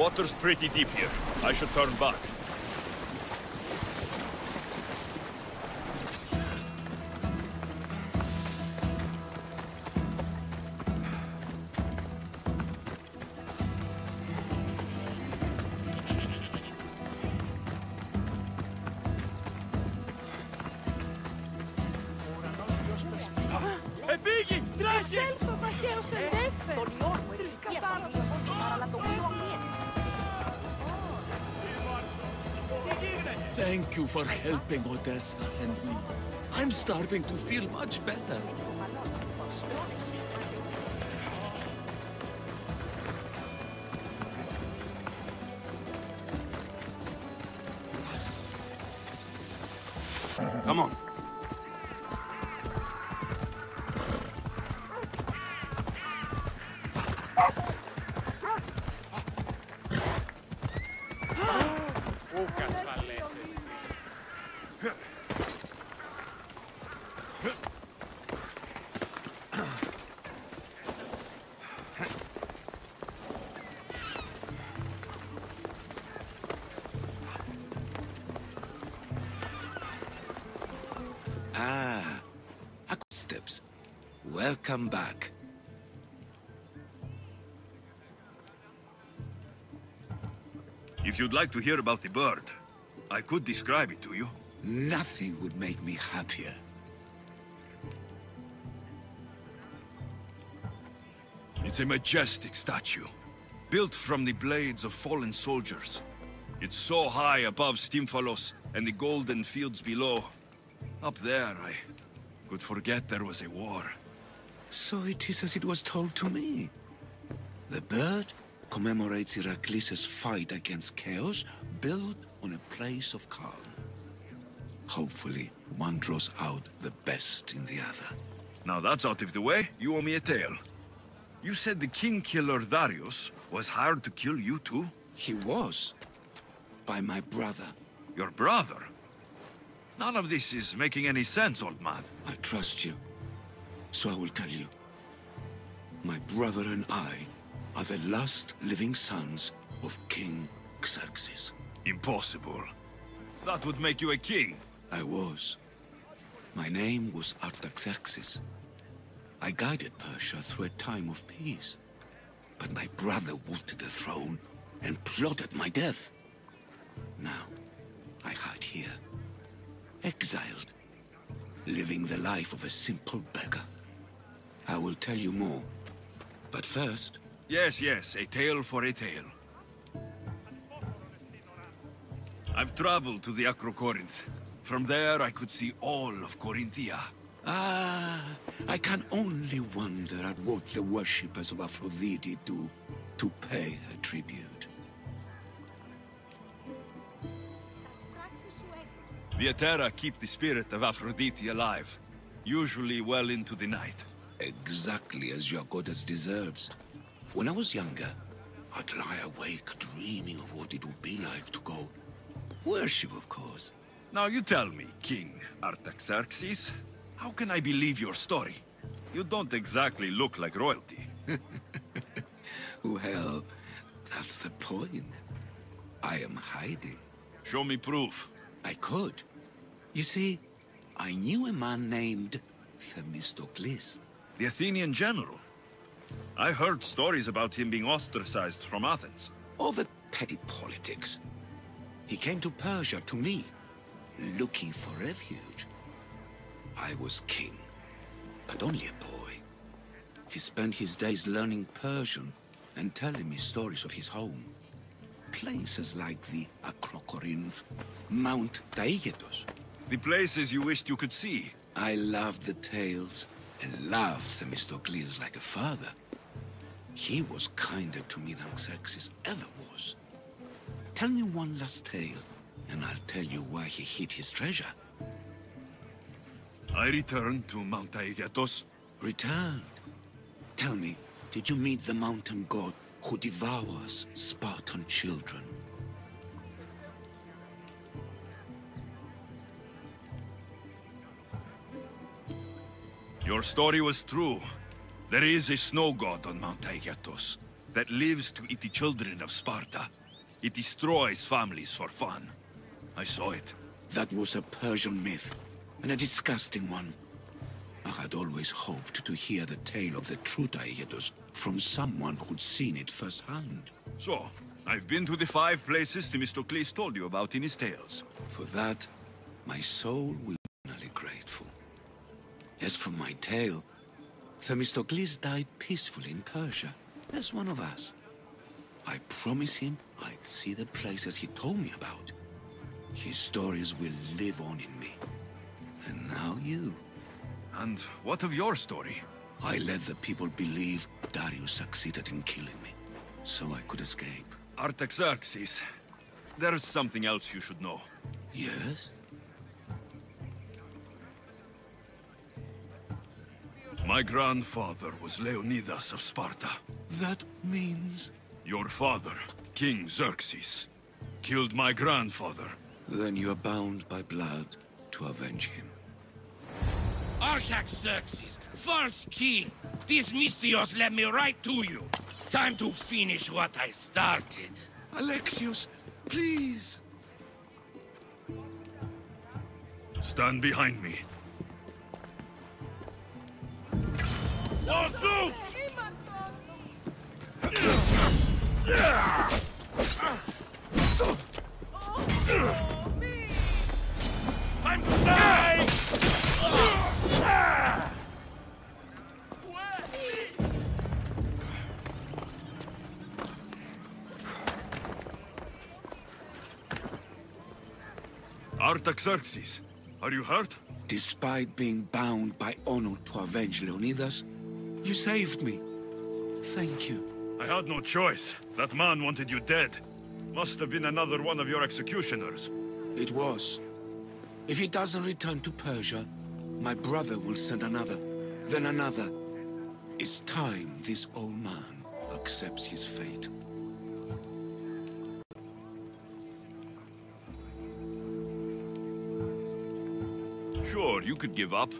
water's pretty deep here. I should turn back. Thank you for helping Odessa and me. I'm starting to feel much better. Come on. Steps. Welcome back. If you'd like to hear about the bird, I could describe it to you. Nothing would make me happier. It's a majestic statue, built from the blades of fallen soldiers. It's so high above Stymphalos and the golden fields below. Up there, I could forget there was a war. So it is as it was told to me. The bird commemorates Heracles' fight against chaos, built on a place of calm. Hopefully, one draws out the best in the other. Now that's out of the way, you owe me a tale. You said the king killer Darius was hired to kill you too? He was. By my brother. Your brother? None of this is making any sense, old man. I trust you, so I will tell you. My brother and I are the last living sons of King Xerxes. Impossible. That would make you a king. I was. My name was Artaxerxes. I guided Persia through a time of peace. But my brother wanted the throne and plotted my death. Now, I hide here. Exiled, living the life of a simple beggar. I will tell you more, but first... Yes, a tale for a tale. I've traveled to the Acrocorinth. From there, I could see all of Corinthia. I can only wonder at what the worshippers of Aphrodite do to pay her tribute. The Aetera keep the spirit of Aphrodite alive, usually well into the night. Exactly as your goddess deserves. When I was younger, I'd lie awake dreaming of what it would be like to go worship, of course. Now you tell me, King Artaxerxes, how can I believe your story? You don't exactly look like royalty. Well, that's the point. I am hiding. Show me proof. I could. You see, I knew a man named Themistocles. The Athenian general. I heard stories about him being ostracized from Athens. Over petty politics. He came to Persia to me, looking for refuge. I was king, but only a boy. He spent his days learning Persian and telling me stories of his home. Places like the Acrocorinth, Mount Taygetos. The places you wished you could see. I loved the tales and loved Themistocles like a father. He was kinder to me than Xerxes ever was. Tell me one last tale, and I'll tell you why he hid his treasure. I returned to Mount Taygetos. Returned? Tell me, did you meet the mountain god who devours Spartan children? Your story was true. There is a snow god on Mount Taygetos. that lives to eat the children of Sparta. It destroys families for fun. I saw it. That was a Persian myth, and a disgusting one. I had always hoped to hear the tale of the true Aegetus from someone who'd seen it firsthand. So, I've been to the 5 places Themistocles told you about in his tales. For that, my soul will be eternally grateful. As for my tale, Themistocles died peacefully in Persia, as one of us. I promise him I'd see the places he told me about. His stories will live on in me. And now you. And what of your story? I let the people believe Darius succeeded in killing me, so I could escape. Artaxerxes, there's something else you should know. Yes? My grandfather was Leonidas of Sparta. That means... Your father, King Xerxes, killed my grandfather. Then you're bound by blood to avenge him. Artaxerxes, false king! These Misthios led me right to you. Time to finish what I started. Alexios, please! Stand behind me. Zeus! Time to die! Artaxerxes, are you hurt? Despite being bound by honor to avenge Leonidas, you saved me. Thank you. I had no choice. That man wanted you dead. Must have been another one of your executioners. It was. If he doesn't return to Persia, my brother will send another, then another. It's time this old man accepts his fate. Sure, you could give up.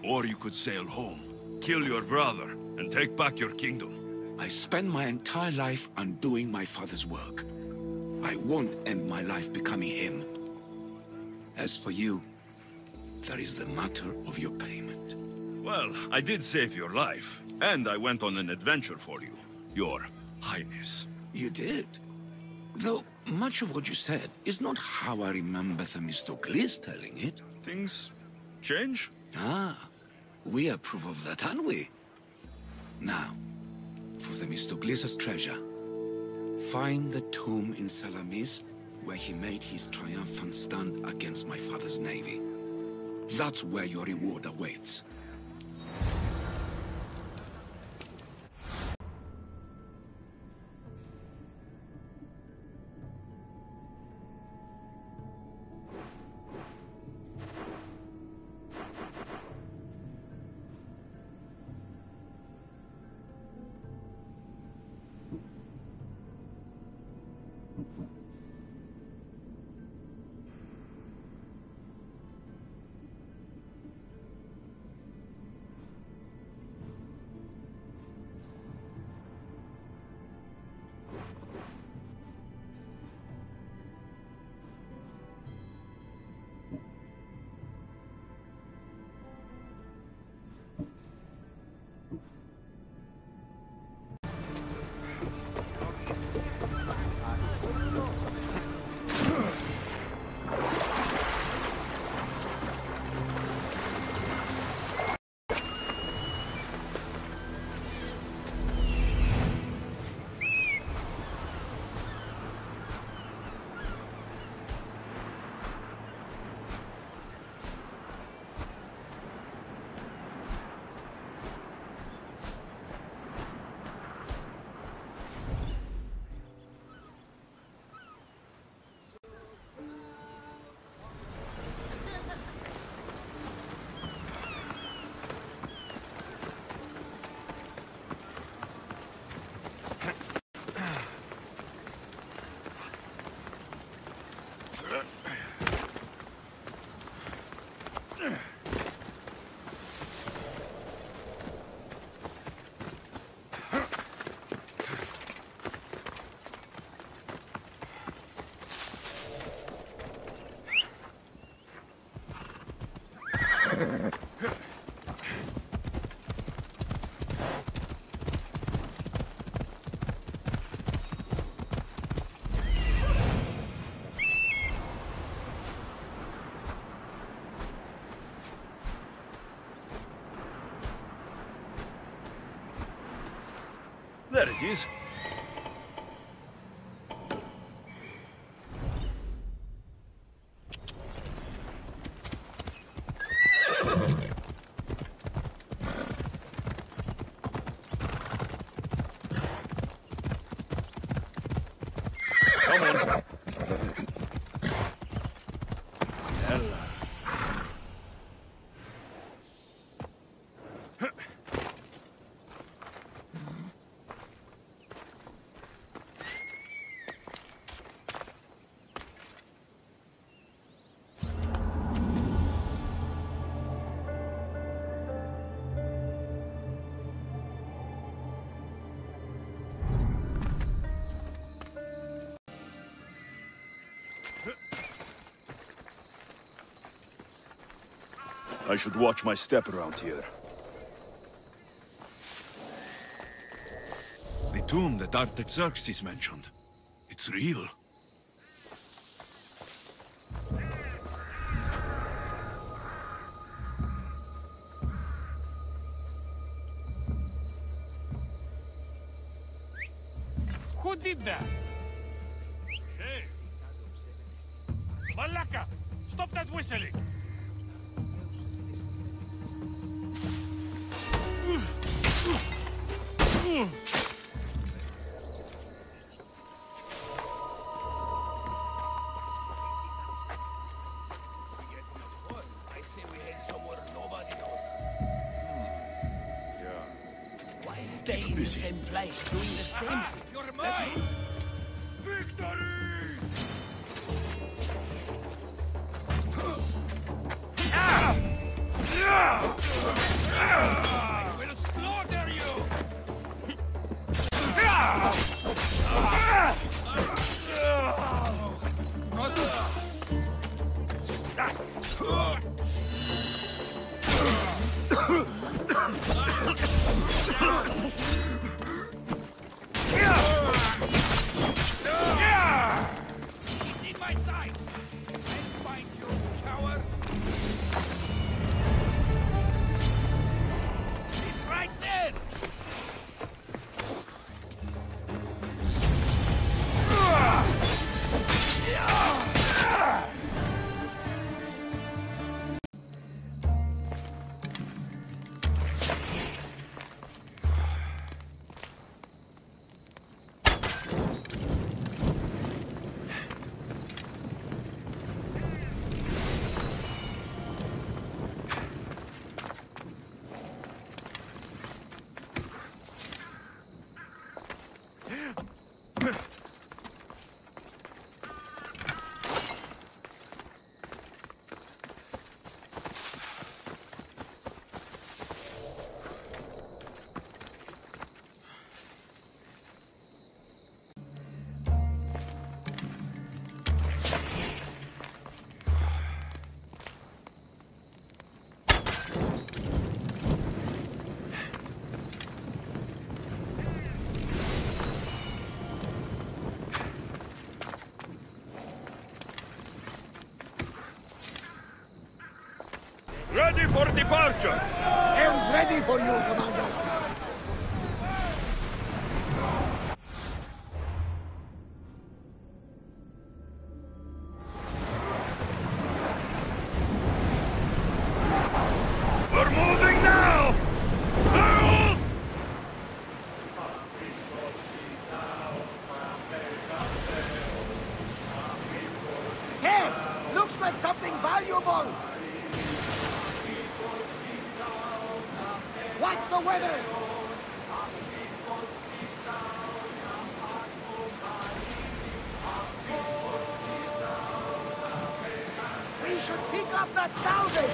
Or you could sail home, kill your brother, and take back your kingdom. I spent my entire life undoing my father's work. I won't end my life becoming him. As for you, there is the matter of your payment. Well, I did save your life, and I went on an adventure for you, Your Highness. You did? Though much of what you said is not how I remember Themistocles telling it. Things change? Ah, we approve of that, aren't we? Now, for Themistocles' treasure, find the tomb in Salamis where he made his triumphant stand against my father's navy. That's where your reward awaits. There it is. Come on. Ella. I should watch my step around here. The tomb that Artaxerxes mentioned. It's real. Who did that? Hey! Malaka! Stop that whistling! Stay in the same place, doing the same thing. You're mine! Victory! I will slaughter you! He's in my sight! I'll find you, coward! He's right there! Ready for departure! Hell's ready for you, Commander. We're moving now! Girls! Hey, looks like something valuable. What's the weather? We should pick up that salvage.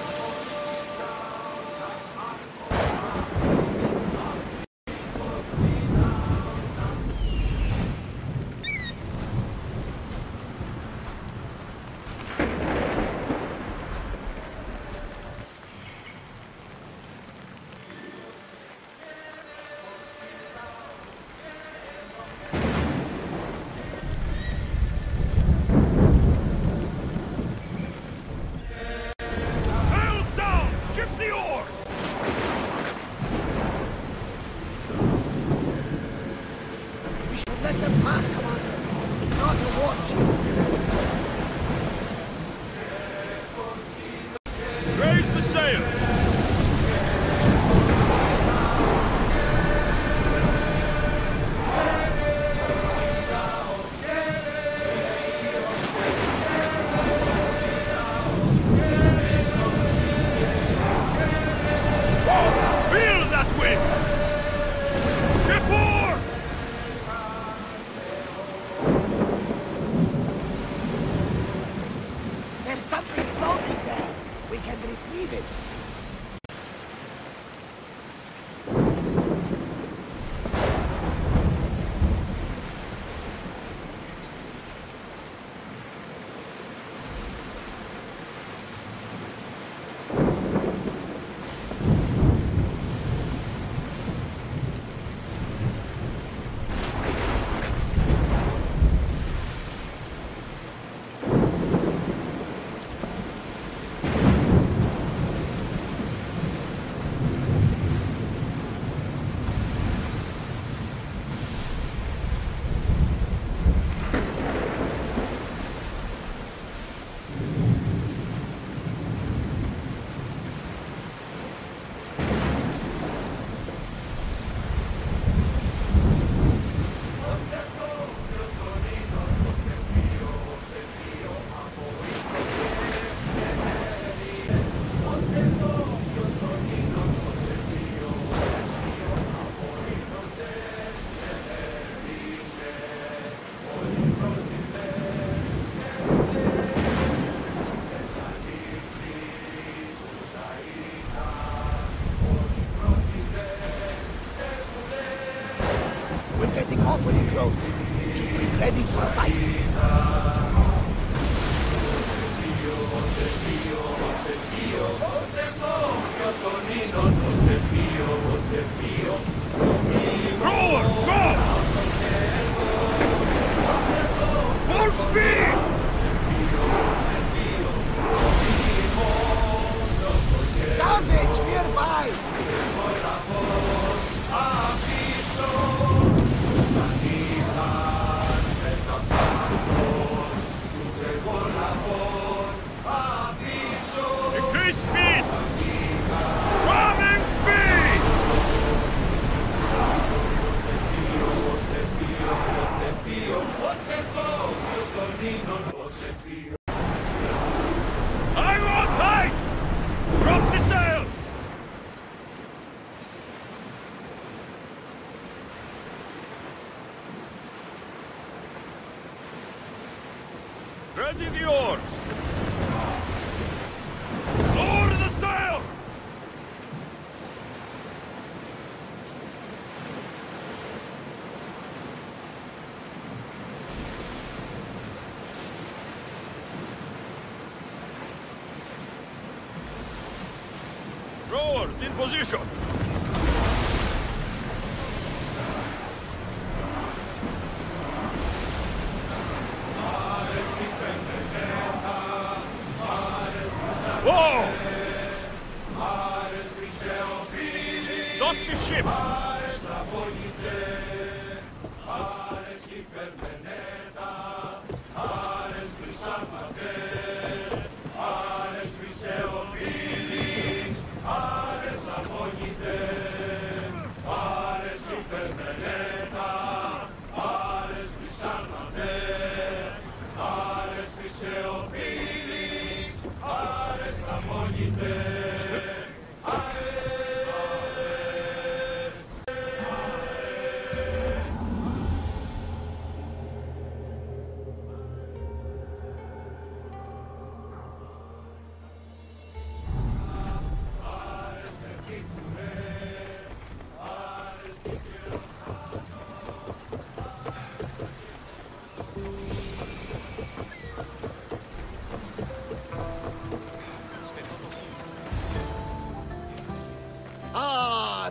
Raise the sail! Feel that wind! Shipboard! There's something floating there. We can retrieve it. We're getting awfully close. Should be ready for a fight. Rowers, go! Full speed! Salvage nearby! Increase speed! Ramming speed! Hang on tight! Drop the sail! Ready the oars! Lower the sail! Rowers in position! Whoa! Stop the ship!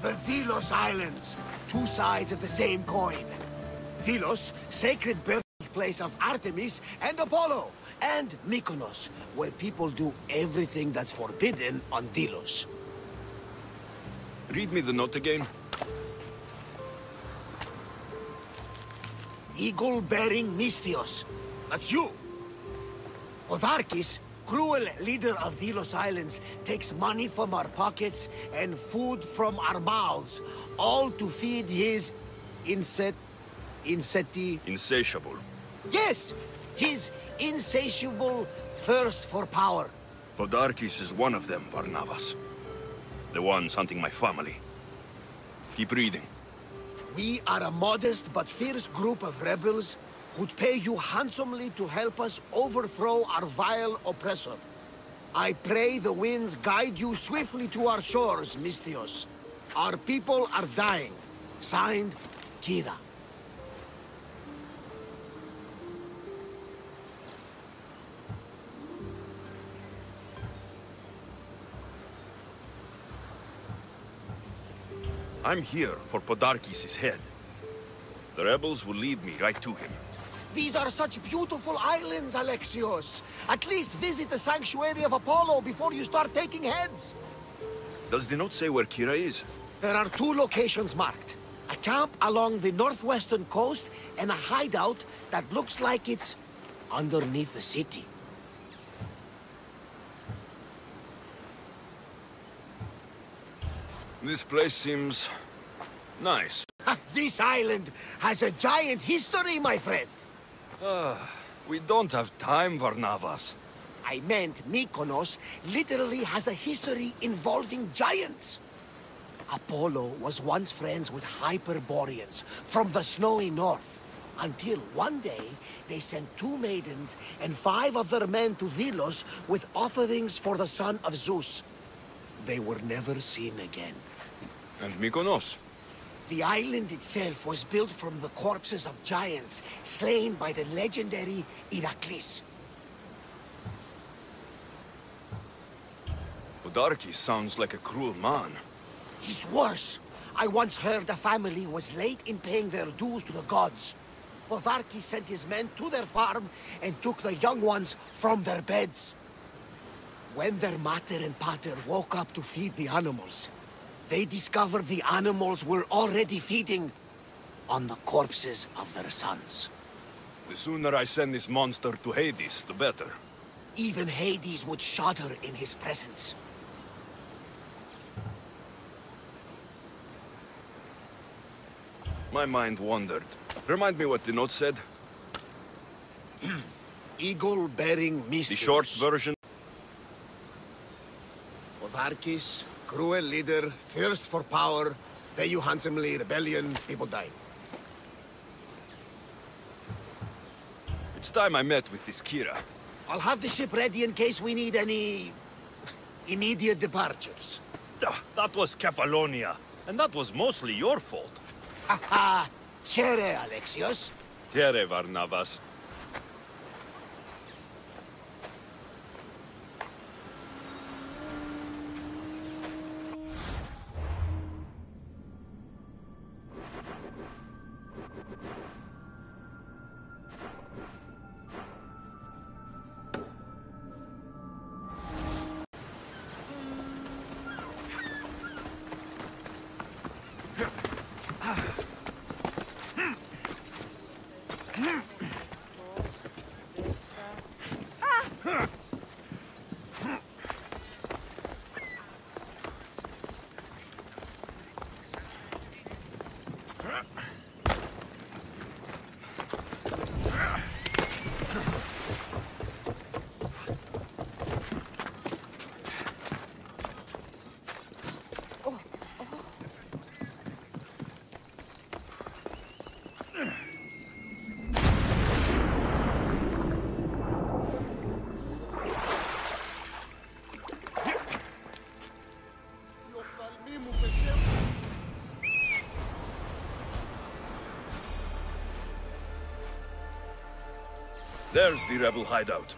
The Delos Islands. Two sides of the same coin. Delos, sacred birthplace of Artemis and Apollo. And Mykonos, where people do everything that's forbidden on Delos. Read me the note again. Eagle-bearing Mystios. That's you. Otharkis, cruel leader of Delos Islands takes money from our pockets and food from our mouths, all to feed his Insatiable. Yes! His insatiable thirst for power. Podarkis is one of them, Barnabas. The ones hunting my family. Keep reading. We are a modest but fierce group of rebels who'd pay you handsomely to help us overthrow our vile oppressor. I pray the winds guide you swiftly to our shores, Misthios. Our people are dying. Signed, Kira. I'm here for Podarkis' head. The rebels will lead me right to him. These are such beautiful islands, Alexios. At least visit the sanctuary of Apollo before you start taking heads. Does the note say where Kira is? There are 2 locations marked. A camp along the northwestern coast and a hideout that looks like it's underneath the city. This place seems nice. This island has a giant history, my friend. We don't have time, Barnabas. I meant Mykonos literally has a history involving giants. Apollo was once friends with Hyperboreans from the snowy north, until one day they sent 2 maidens and 5 of their men to Delos with offerings for the son of Zeus. They were never seen again. And Mykonos? The island itself was built from the corpses of giants slain by the legendary Iraklis. Podarkis sounds like a cruel man. He's worse. I once heard a family was late in paying their dues to the gods. Podarkis sent his men to their farm and took the young ones from their beds. When their mater and pater woke up to feed the animals, they discovered the animals were already feeding on the corpses of their sons. The sooner I send this monster to Hades, the better. Even Hades would shudder in his presence. My mind wandered. Remind me what the note said. Eagle-bearing Misthios. The short version. Podarkis, cruel leader, thirst for power, pay you handsomely, rebellion, people die. It's time I met with this Kira. I'll have the ship ready in case we need any immediate departures. That was Kefalonia, and that was mostly your fault. Ha ha! Here, Alexios. Here, Barnabas. There's the rebel hideout.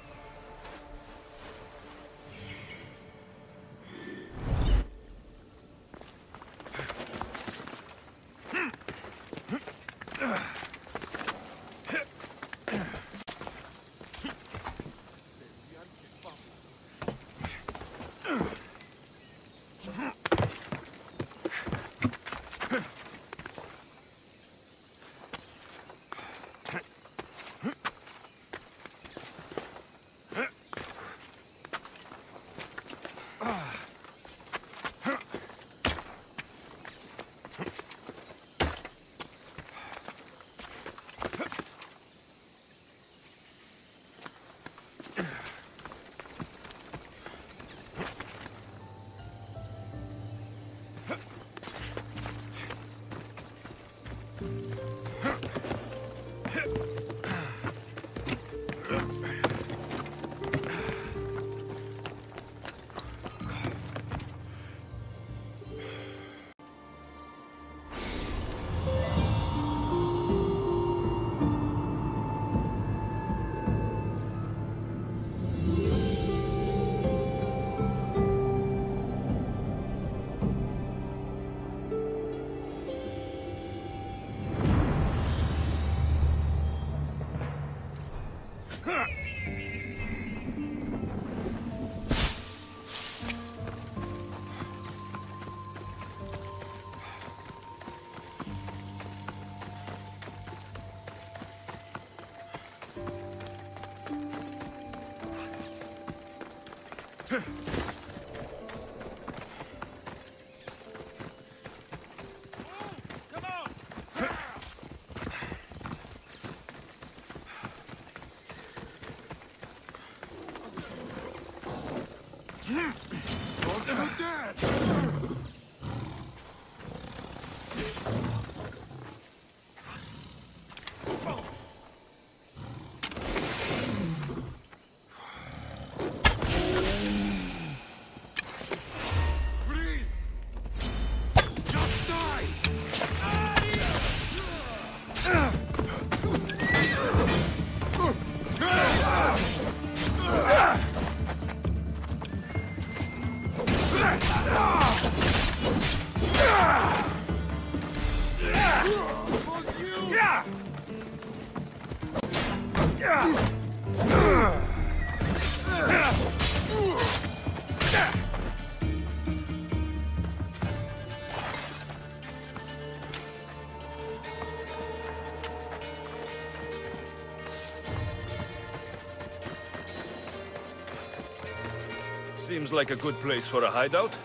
Seems like a good place for a hideout.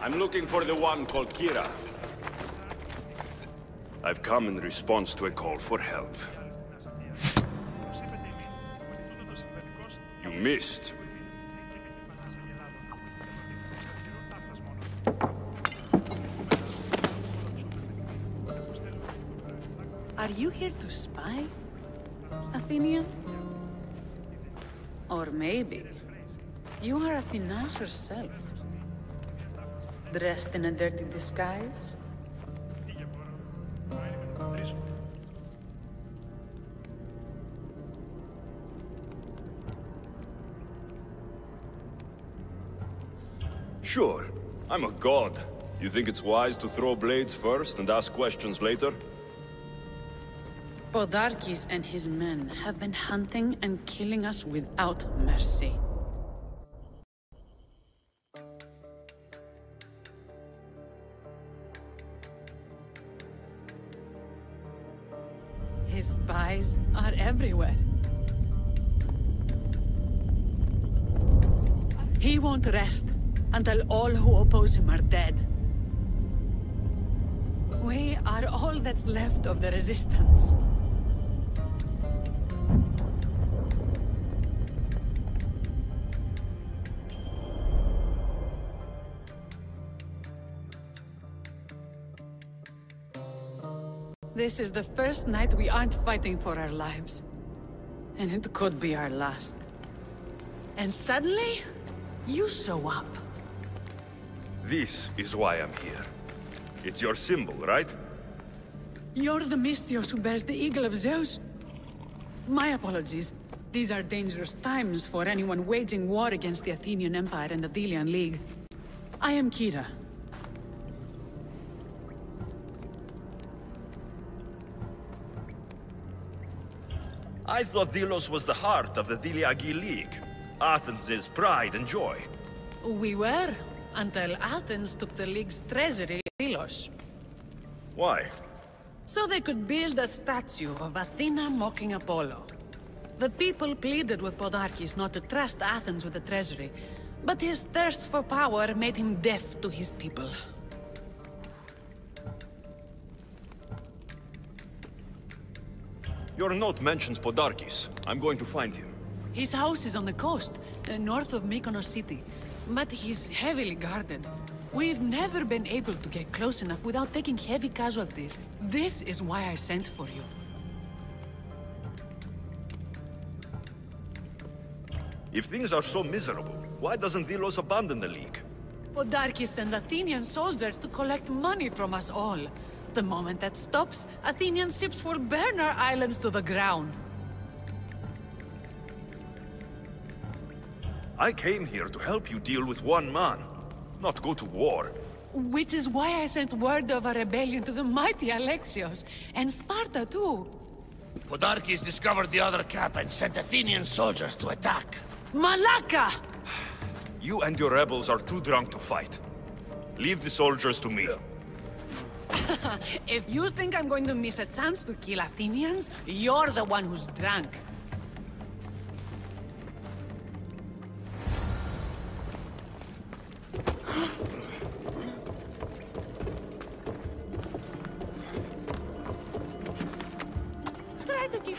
I'm looking for the one called Kira. I've come in response to a call for help. You missed. Are you here to spy, Athenian? Or maybe you are Athena herself, dressed in a dirty disguise? Sure, I'm a god. You think it's wise to throw blades first and ask questions later? Podarkes and his men have been hunting and killing us without mercy. His spies are everywhere. He won't rest until all who oppose him are dead. We are all that's left of the resistance. This is the first night we aren't fighting for our lives. And it could be our last. And suddenly, you show up. This is why I'm here. It's your symbol, right? You're the Mystios who bears the eagle of Zeus? My apologies. These are dangerous times for anyone waging war against the Athenian Empire and the Delian League. I am Kira. I thought Delos was the heart of the Deliagi League. Athens' pride and joy. We were, until Athens took the League's treasury, Delos. Why? So they could build a statue of Athena mocking Apollo. The people pleaded with Podarkes not to trust Athens with the treasury, but his thirst for power made him deaf to his people. Your note mentions Podarkes. I'm going to find him. His house is on the coast, north of Mykonos city, but he's heavily guarded. We've never been able to get close enough without taking heavy casualties. This is why I sent for you. If things are so miserable, why doesn't Delos abandon the League? Podarkes sends Athenian soldiers to collect money from us all. The moment that stops, Athenian ships will burn our islands to the ground. I came here to help you deal with one man, not go to war. Which is why I sent word of a rebellion to the mighty Alexios, and Sparta too. Podarkes discovered the other camp and sent Athenian soldiers to attack. Malaka! You and your rebels are too drunk to fight. Leave the soldiers to me. If you think I'm going to miss a chance to kill Athenians, you're the one who's drunk. Try to keep...